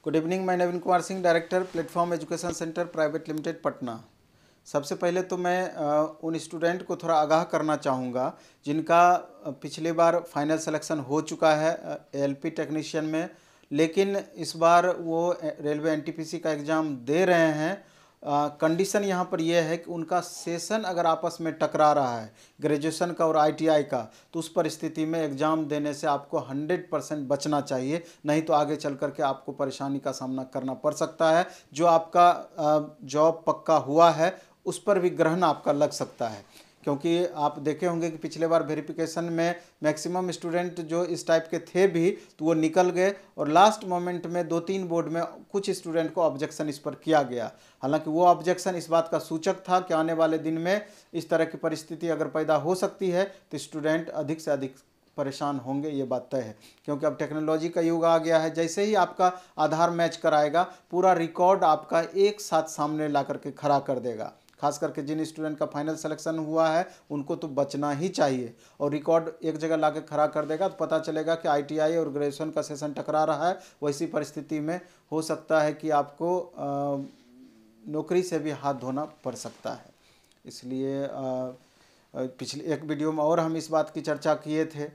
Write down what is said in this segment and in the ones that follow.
Good evening, मैं Naveen Kumar Singh, director Platform Education Centre Private Limited Patna. सबसे पहले तो मैं उन स्टूडेंट को थोड़ा आगाह करना चाहूँगा जिनका पिछली बार फाइनल सिलेक्शन हो चुका है एएलपी टेक्नीशियन में, लेकिन इस बार वो रेलवे एनटीपीसी का एग्ज़ाम दे रहे हैं। कंडीशन यहाँ पर यह है कि उनका सेशन अगर आपस में टकरा रहा है ग्रेजुएशन का और आईटीआई का, तो उस परिस्थिति में एग्ज़ाम देने से आपको 100% बचना चाहिए, नहीं तो आगे चल कर के आपको परेशानी का सामना करना पड़ सकता है। जो आपका जॉब पक्का हुआ है उस पर भी ग्रहण आपका लग सकता है, क्योंकि आप देखे होंगे कि पिछले बार वेरिफिकेशन में मैक्सिमम स्टूडेंट जो इस टाइप के थे भी तो वो निकल गए, और लास्ट मोमेंट में 2-3 बोर्ड में कुछ स्टूडेंट को ऑब्जेक्शन इस पर किया गया। हालांकि वो ऑब्जेक्शन इस बात का सूचक था कि आने वाले दिन में इस तरह की परिस्थिति अगर पैदा हो सकती है तो स्टूडेंट अधिक से अधिक परेशान होंगे, ये बात तय है। क्योंकि अब टेक्नोलॉजी का युग आ गया है, जैसे ही आपका आधार मैच कराएगा पूरा रिकॉर्ड आपका एक साथ सामने ला करके खड़ा कर देगा। खास करके जिन स्टूडेंट का फाइनल सिलेक्शन हुआ है उनको तो बचना ही चाहिए, और रिकॉर्ड एक जगह ला के खड़ा कर देगा तो पता चलेगा कि आईटीआई और ग्रेजुएशन का सेशन टकरा रहा है। वैसी परिस्थिति में हो सकता है कि आपको नौकरी से भी हाथ धोना पड़ सकता है। इसलिए पिछले एक वीडियो में और हम इस बात की चर्चा किए थे,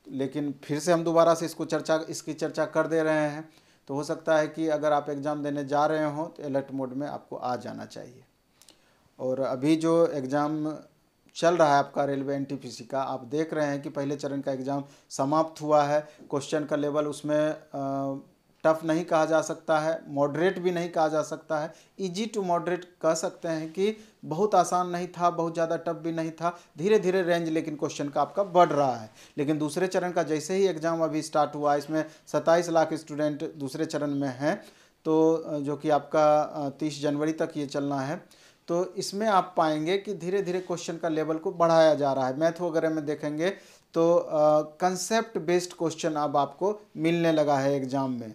लेकिन फिर से हम दोबारा से इसकी चर्चा कर दे रहे हैं। तो हो सकता है कि अगर आप एग्ज़ाम देने जा रहे हों तो अलर्ट मोड में आपको आ जाना चाहिए। और अभी जो एग्ज़ाम चल रहा है आपका रेलवे एनटीपीसी का, आप देख रहे हैं कि पहले चरण का एग्ज़ाम समाप्त हुआ है। क्वेश्चन का लेवल उसमें टफ नहीं कहा जा सकता है, मॉडरेट भी नहीं कहा जा सकता है, इजी टू मॉडरेट कह सकते हैं कि बहुत आसान नहीं था, बहुत ज़्यादा टफ भी नहीं था। धीरे धीरे रेंज लेकिन क्वेश्चन का आपका बढ़ रहा है। लेकिन दूसरे चरण का जैसे ही एग्ज़ाम अभी स्टार्ट हुआ, इसमें 27 लाख स्टूडेंट दूसरे चरण में हैं, तो जो कि आपका 30 जनवरी तक ये चलना है। तो इसमें आप पाएंगे कि धीरे धीरे क्वेश्चन का लेवल को बढ़ाया जा रहा है। मैथ वगैरह में देखेंगे तो कंसेप्ट बेस्ड क्वेश्चन अब आपको मिलने लगा है एग्ज़ाम में।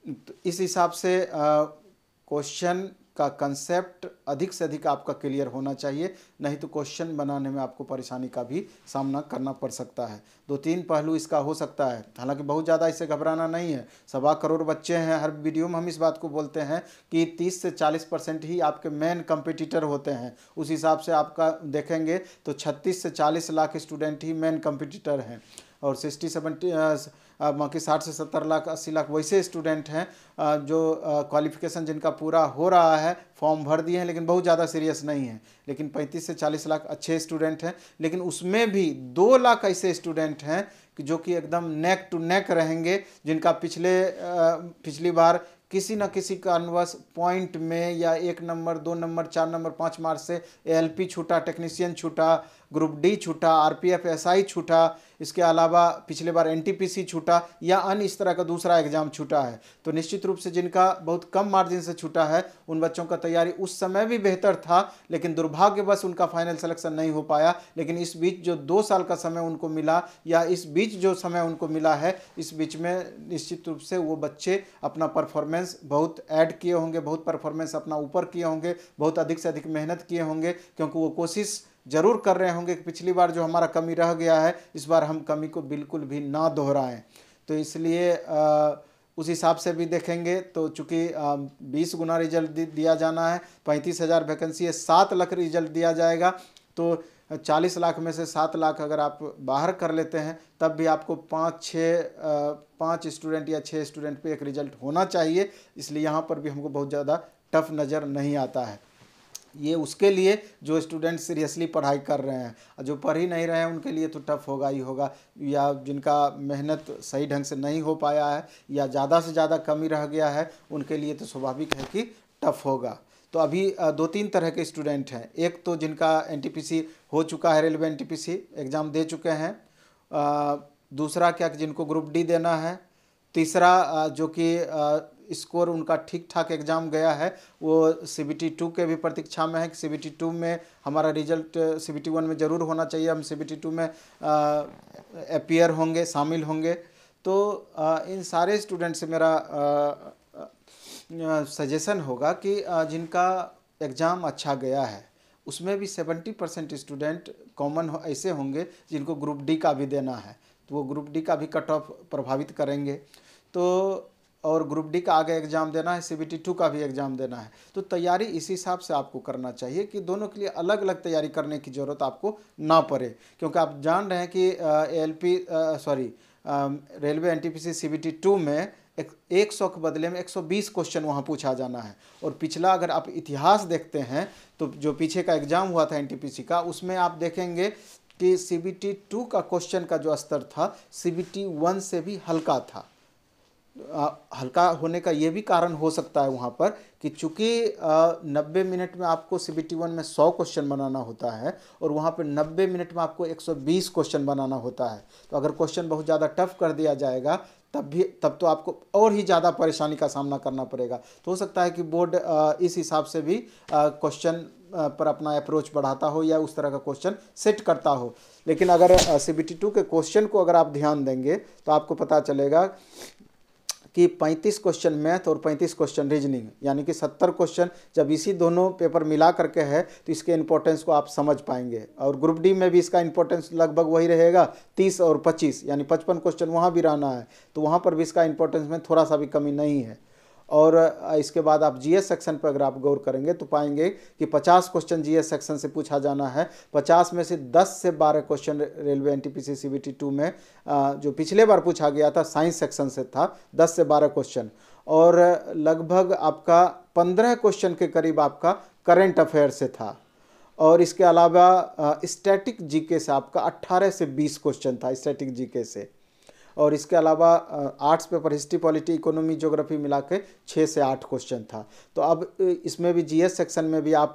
तो इस हिसाब से क्वेश्चन का कंसेप्ट अधिक से अधिक आपका क्लियर होना चाहिए, नहीं तो क्वेश्चन बनाने में आपको परेशानी का भी सामना करना पड़ सकता है। 2-3 पहलू इसका हो सकता है, हालांकि बहुत ज़्यादा इससे घबराना नहीं है। 1.25 करोड़ बच्चे हैं, हर वीडियो में हम इस बात को बोलते हैं कि 30 से 40% ही आपके मेन कंपिटिटर होते हैं। उस हिसाब से आपका देखेंगे तो 36 से 40 लाख स्टूडेंट ही मेन कंपिटिटर हैं, और 60 से 70 लाख 80 लाख वैसे स्टूडेंट हैं जो क्वालिफिकेशन जिनका पूरा हो रहा है, फॉर्म भर दिए हैं लेकिन बहुत ज़्यादा सीरियस नहीं है। लेकिन 35 से 40 लाख अच्छे स्टूडेंट हैं, लेकिन उसमें भी 2 लाख ऐसे स्टूडेंट हैं कि जो कि एकदम नेक टू नेक रहेंगे, जिनका पिछली बार किसी न किसी कारणवश पॉइंट में या 1 नंबर 2 नंबर 4 नंबर 5 मार्क्स से एएलपी छूटा, टेक्नीशियन छूटा, ग्रुप डी छूटा, आरपीएफ एसआई छूटा, इसके अलावा पिछले बार एनटीपीसी छूटा या अन्य इस तरह का दूसरा एग्जाम छूटा है। तो निश्चित रूप से जिनका बहुत कम मार्जिन से छूटा है उन बच्चों का तैयारी उस समय भी बेहतर था, लेकिन दुर्भाग्यवश उनका फाइनल सिलेक्शन नहीं हो पाया। लेकिन इस बीच जो 2 साल का समय उनको मिला, या इस बीच जो समय उनको मिला है, इस बीच में निश्चित रूप से वो बच्चे अपना परफॉर्मेंस बहुत ऐड किए होंगे, बहुत परफॉर्मेंस अपना ऊपर किए होंगे, बहुत अधिक से अधिक मेहनत किए होंगे, क्योंकि वो कोशिश जरूर कर रहे होंगे कि पिछली बार जो हमारा कमी रह गया है इस बार हम कमी को बिल्कुल भी ना दोहराएं। तो इसलिए उस हिसाब से भी देखेंगे तो चूँकि 20 गुना रिजल्ट दिया जाना है, 35,000 वैकेंसी है, 7 लाख रिजल्ट दिया जाएगा, तो 40 लाख में से 7 लाख अगर आप बाहर कर लेते हैं तब भी आपको 5 स्टूडेंट या 6 स्टूडेंट पे एक रिजल्ट होना चाहिए। इसलिए यहाँ पर भी हमको बहुत ज़्यादा टफ नज़र नहीं आता है। ये उसके लिए जो स्टूडेंट सीरियसली पढ़ाई कर रहे हैं, जो पढ़ ही नहीं रहे हैं उनके लिए तो टफ होगा ही होगा, या जिनका मेहनत सही ढंग से नहीं हो पाया है या ज़्यादा से ज़्यादा कमी रह गया है उनके लिए तो स्वाभाविक है कि टफ होगा। तो अभी 2-3 तरह के स्टूडेंट हैं। एक तो जिनका एनटीपीसी हो चुका है, रेलवे एनटीपीसी एग्ज़ाम दे चुके हैं। दूसरा क्या कि जिनको ग्रुप डी देना है। तीसरा जो कि स्कोर उनका ठीक ठाक एग्ज़ाम गया है, वो सीबीटी 2 के भी प्रतीक्षा में है कि सीबीटी 2 में हमारा रिजल्ट सीबीटी 1 में ज़रूर होना चाहिए, हम सीबीटी 2 में अपीयर होंगे, शामिल होंगे। तो इन सारे स्टूडेंट से मेरा सजेशन होगा कि जिनका एग्ज़ाम अच्छा गया है उसमें भी 70% स्टूडेंट कॉमन ऐसे होंगे जिनको ग्रुप डी का भी देना है, तो वो ग्रुप डी का भी कट ऑफ प्रभावित करेंगे। तो और ग्रुप डी का आगे एग्ज़ाम देना है, CBT 2 का भी एग्ज़ाम देना है। तो तैयारी इस हिसाब से आपको करना चाहिए कि दोनों के लिए अलग अलग तैयारी करने की ज़रूरत आपको ना पड़े, क्योंकि आप जान रहे हैं कि रेलवे NTPC CBT 2 में 100 के बदले में 120 क्वेश्चन वहाँ पूछा जाना है। और पिछला अगर आप इतिहास देखते हैं तो जो पीछे का एग्ज़ाम हुआ था NTPC का, उसमें आप देखेंगे कि CBT 2 का क्वेश्चन का जो स्तर था CBT 1 से भी हल्का था। हल्का होने का ये भी कारण हो सकता है वहाँ पर कि चूँकि 90 मिनट में आपको CBT 1 में 100 क्वेश्चन बनाना होता है और वहाँ पर 90 मिनट में आपको 120 क्वेश्चन बनाना होता है। तो अगर क्वेश्चन बहुत ज़्यादा टफ कर दिया जाएगा तब तो आपको और ही ज़्यादा परेशानी का सामना करना पड़ेगा। तो हो सकता है कि बोर्ड इस हिसाब से भी क्वेश्चन पर अपना अप्रोच बढ़ाता हो या उस तरह का क्वेश्चन सेट करता हो। लेकिन अगर CBT 2 के क्वेश्चन को अगर आप ध्यान देंगे तो आपको पता चलेगा कि 35 क्वेश्चन मैथ और 35 क्वेश्चन रीजनिंग, यानी कि 70 क्वेश्चन जब इसी दोनों पेपर मिला करके है तो इसके इंपॉर्टेंस को आप समझ पाएंगे। और ग्रुप डी में भी इसका इंपॉर्टेंस लगभग वही रहेगा, 30 और 25 यानी 55 क्वेश्चन वहाँ भी रहना है। तो वहाँ पर भी इसका इंपॉर्टेंस में थोड़ा सा भी कमी नहीं है। और इसके बाद आप GS सेक्शन पर अगर आप गौर करेंगे तो पाएंगे कि 50 क्वेश्चन GS सेक्शन से पूछा जाना है। 50 में से 10 से 12 क्वेश्चन रेलवे NTPC CBT 2 में जो पिछले बार पूछा गया था साइंस सेक्शन से था, 10 से 12 क्वेश्चन। और लगभग आपका 15 क्वेश्चन के करीब आपका करंट अफेयर से था। और इसके अलावा स्टैटिक GK से आपका 18 से 20 क्वेश्चन था स्टैटिक GK से। और इसके अलावा arts paper history, polity, economy, geography मिला के 6 से 8 क्वेश्चन था। तो अब इसमें भी GS सेक्शन में भी आप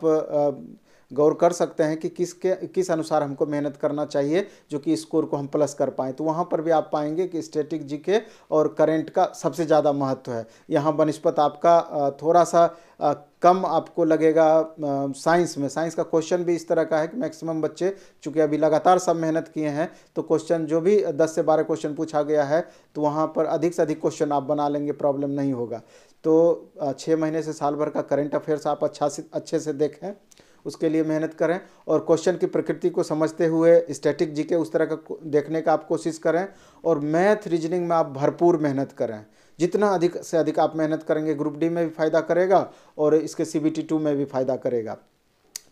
गौर कर सकते हैं कि किस अनुसार हमको मेहनत करना चाहिए जो कि स्कोर को हम प्लस कर पाएँ। तो वहाँ पर भी आप पाएंगे कि स्टैटिक GK और करंट का सबसे ज़्यादा महत्व है। यहाँ बनस्पत आपका थोड़ा सा कम आपको लगेगा साइंस में। साइंस का क्वेश्चन भी इस तरह का है कि मैक्सिमम बच्चे चूँकि अभी लगातार सब मेहनत किए हैं तो क्वेश्चन जो भी 10 से 12 क्वेश्चन पूछा गया है तो वहाँ पर अधिक से अधिक क्वेश्चन आप बना लेंगे, प्रॉब्लम नहीं होगा। तो 6 महीने से साल भर का करंट अफेयर्स आप अच्छे से देखें, उसके लिए मेहनत करें। और क्वेश्चन की प्रकृति को समझते हुए स्टैटिक GK उस तरह का देखने का आप कोशिश करें। और मैथ रीजनिंग में आप भरपूर मेहनत करें। जितना अधिक से अधिक आप मेहनत करेंगे ग्रुप डी में भी फ़ायदा करेगा और इसके CBT 2 में भी फ़ायदा करेगा।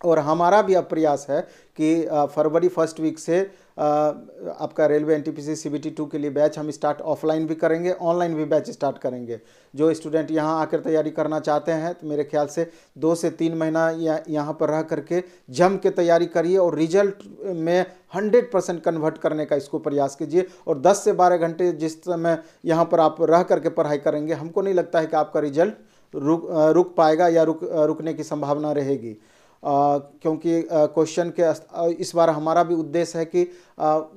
और हमारा भी अब प्रयास है कि फरवरी फर्स्ट वीक से आपका रेलवे NTPC CBT 2 के लिए बैच हम स्टार्ट ऑफलाइन भी करेंगे, ऑनलाइन भी बैच स्टार्ट करेंगे। जो स्टूडेंट यहाँ आकर तैयारी करना चाहते हैं तो मेरे ख्याल से 2 से 3 महीना यहाँ पर रह करके जम के तैयारी करिए और रिजल्ट में 100% कन्वर्ट करने का इसको प्रयास कीजिए। और 10 से 12 घंटे जिस समय यहाँ पर आप रह करके पढ़ाई करेंगे, हमको नहीं लगता है कि आपका रिजल्ट रुक पाएगा या रुकने की संभावना रहेगी। क्योंकि क्वेश्चन के इस बार हमारा भी उद्देश्य है कि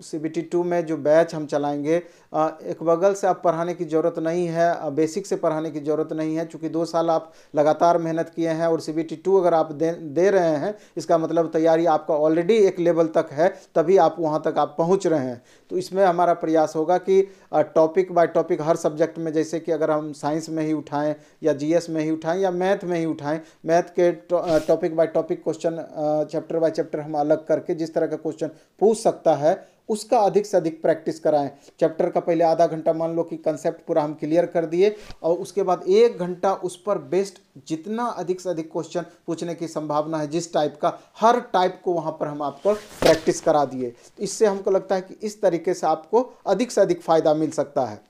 CBT 2 में जो बैच हम चलाएंगे एक बगल से आप पढ़ाने की ज़रूरत नहीं है, बेसिक से पढ़ाने की ज़रूरत नहीं है। चूँकि 2 साल आप लगातार मेहनत किए हैं और CBT 2 अगर आप दे रहे हैं इसका मतलब तैयारी आपका ऑलरेडी एक लेवल तक है, तभी आप वहाँ तक आप पहुँच रहे हैं। तो इसमें हमारा प्रयास होगा कि topic by topic her subject में, जैसे कि अगर हम साइंस में ही उठाएँ या GS में ही उठाएँ या मैथ में ही उठाएँ, मैथ के topic by topic question chapter by chapter हम अलग करके जिस तरह का क्वेश्चन पूछ सकता है उसका अधिक से अधिक प्रैक्टिस कराएं। चैप्टर का पहले आधा घंटा मान लो कि कंसेप्ट पूरा हम क्लियर कर दिए और उसके बाद 1 घंटा उस पर बेस्ड जितना अधिक से अधिक क्वेश्चन पूछने की संभावना है, जिस टाइप का, हर टाइप को वहाँ पर हम आपको प्रैक्टिस करा दिए। इससे हमको लगता है कि इस तरीके से आपको अधिक से अधिक फ़ायदा मिल सकता है।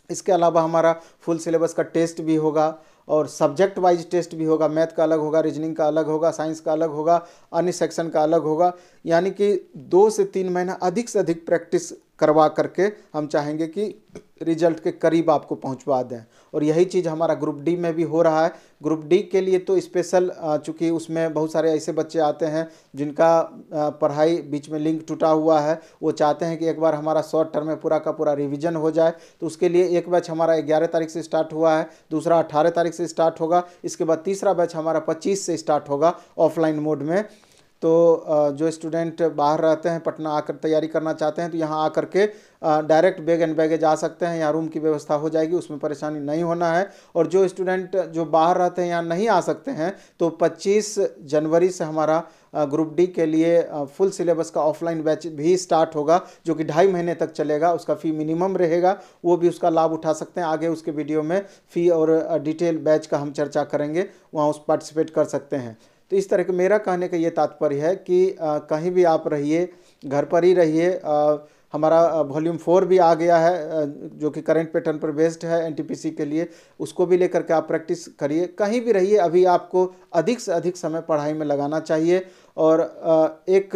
इसके अलावा हमारा फुल सिलेबस का टेस्ट भी होगा और सब्जेक्ट वाइज टेस्ट भी होगा। मैथ का अलग होगा, रीजनिंग का अलग होगा, साइंस का अलग होगा, अन्य सेक्शन का अलग होगा। यानी कि 2 से 3 महीना अधिक से अधिक प्रैक्टिस करवा करके हम चाहेंगे कि रिजल्ट के करीब आपको पहुंचवा दें। और यही चीज़ हमारा ग्रुप डी में भी हो रहा है। ग्रुप डी के लिए तो स्पेशल, चूँकि उसमें बहुत सारे ऐसे बच्चे आते हैं जिनका पढ़ाई बीच में लिंक टूटा हुआ है, वो चाहते हैं कि एक बार हमारा शॉर्ट टर्म में पूरा का पूरा रिवीजन हो जाए। तो उसके लिए एक बैच हमारा 11 तारीख से स्टार्ट हुआ है, दूसरा 18 तारीख से स्टार्ट होगा, इसके बाद तीसरा बैच हमारा 25 से स्टार्ट होगा ऑफलाइन मोड में। तो जो स्टूडेंट बाहर रहते हैं, पटना आकर तैयारी करना चाहते हैं, तो यहाँ आकर के डायरेक्ट बैग एंड बैगेज आ सकते हैं। यहाँ रूम की व्यवस्था हो जाएगी, उसमें परेशानी नहीं होना है। और जो स्टूडेंट जो बाहर रहते हैं, यहाँ नहीं आ सकते हैं, तो 25 जनवरी से हमारा ग्रुप डी के लिए फुल सिलेबस का ऑफलाइन बैच भी स्टार्ट होगा, जो कि 2.5 महीने तक चलेगा। उसका फ़ी मिनिमम रहेगा, वो भी उसका लाभ उठा सकते हैं। आगे उसके वीडियो में फ़ी और डिटेल बैच का हम चर्चा करेंगे, वहाँ उस पार्टिसिपेट कर सकते हैं। तो इस तरह के मेरा कहने का ये तात्पर्य है कि कहीं भी आप रहिए, घर पर ही रहिए। हमारा वॉल्यूम 4 भी आ गया है, जो कि करंट पैटर्न पर बेस्ड है एनटीपीसी के लिए। उसको भी लेकर के आप प्रैक्टिस करिए। कहीं भी रहिए, अभी आपको अधिक से अधिक समय पढ़ाई में लगाना चाहिए और एक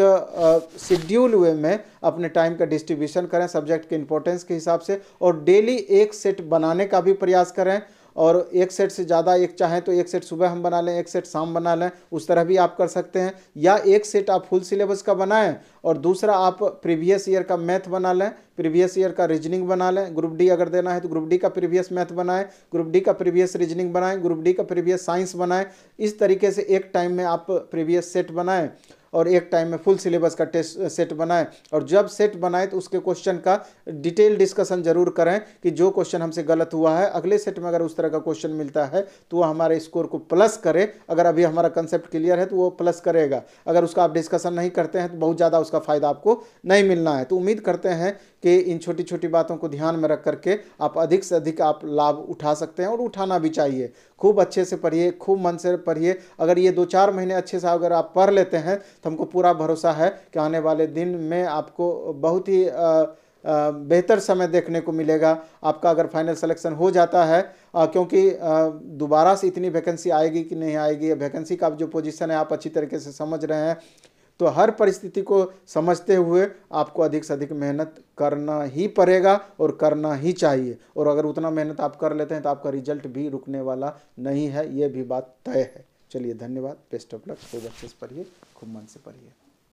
शेड्यूल वे में अपने टाइम का डिस्ट्रीब्यूशन करें सब्जेक्ट के इंपॉर्टेंस के हिसाब से, और डेली एक सेट बनाने का भी प्रयास करें। और एक सेट से ज़्यादा, एक चाहें तो एक सेट सुबह हम बना लें, एक सेट शाम बना लें, उस तरह भी आप कर सकते हैं। या एक सेट आप फुल सिलेबस का बनाएं और दूसरा आप प्रीवियस ईयर का मैथ बना लें, प्रीवियस ईयर का रीजनिंग बना लें। ग्रुप डी अगर देना है तो ग्रुप डी का प्रीवियस मैथ बनाएं, ग्रुप डी का प्रीवियस रीजनिंग बनाएं, ग्रुप डी का प्रीवियस साइंस बनाएं। इस तरीके से एक टाइम में आप प्रीवियस सेट बनाएं और एक टाइम में फुल सिलेबस का टेस्ट सेट बनाएं। और जब सेट बनाएं तो उसके क्वेश्चन का डिटेल डिस्कशन जरूर करें कि जो क्वेश्चन हमसे गलत हुआ है, अगले सेट में अगर उस तरह का क्वेश्चन मिलता है तो वो हमारे स्कोर को प्लस करे। अगर अभी हमारा कंसेप्ट क्लियर है तो वो प्लस करेगा। अगर उसका आप डिस्कशन नहीं करते हैं तो बहुत ज़्यादा उसका फ़ायदा आपको नहीं मिलना है। तो उम्मीद करते हैं कि इन छोटी छोटी बातों को ध्यान में रख करके आप अधिक से अधिक आप लाभ उठा सकते हैं, और उठाना भी चाहिए। खूब अच्छे से पढ़िए, खूब मन से पढ़िए। अगर ये 2-4 महीने अच्छे से अगर आप पढ़ लेते हैं तो हमको पूरा भरोसा है कि आने वाले दिन में आपको बहुत ही बेहतर समय देखने को मिलेगा। आपका अगर फाइनल सिलेक्शन हो जाता है, क्योंकि दोबारा से इतनी वैकेंसी आएगी कि नहीं आएगी, वैकेंसी का जो पोजीशन है आप अच्छी तरीके से समझ रहे हैं, तो हर परिस्थिति को समझते हुए आपको अधिक से अधिक मेहनत करना ही पड़ेगा और करना ही चाहिए। और अगर उतना मेहनत आप कर लेते हैं तो आपका रिजल्ट भी रुकने वाला नहीं है, ये भी बात तय है। चलिए, धन्यवाद, बेस्ट ऑफ लक। खूब अच्छे से पढ़िए, खूब मन से पढ़िए।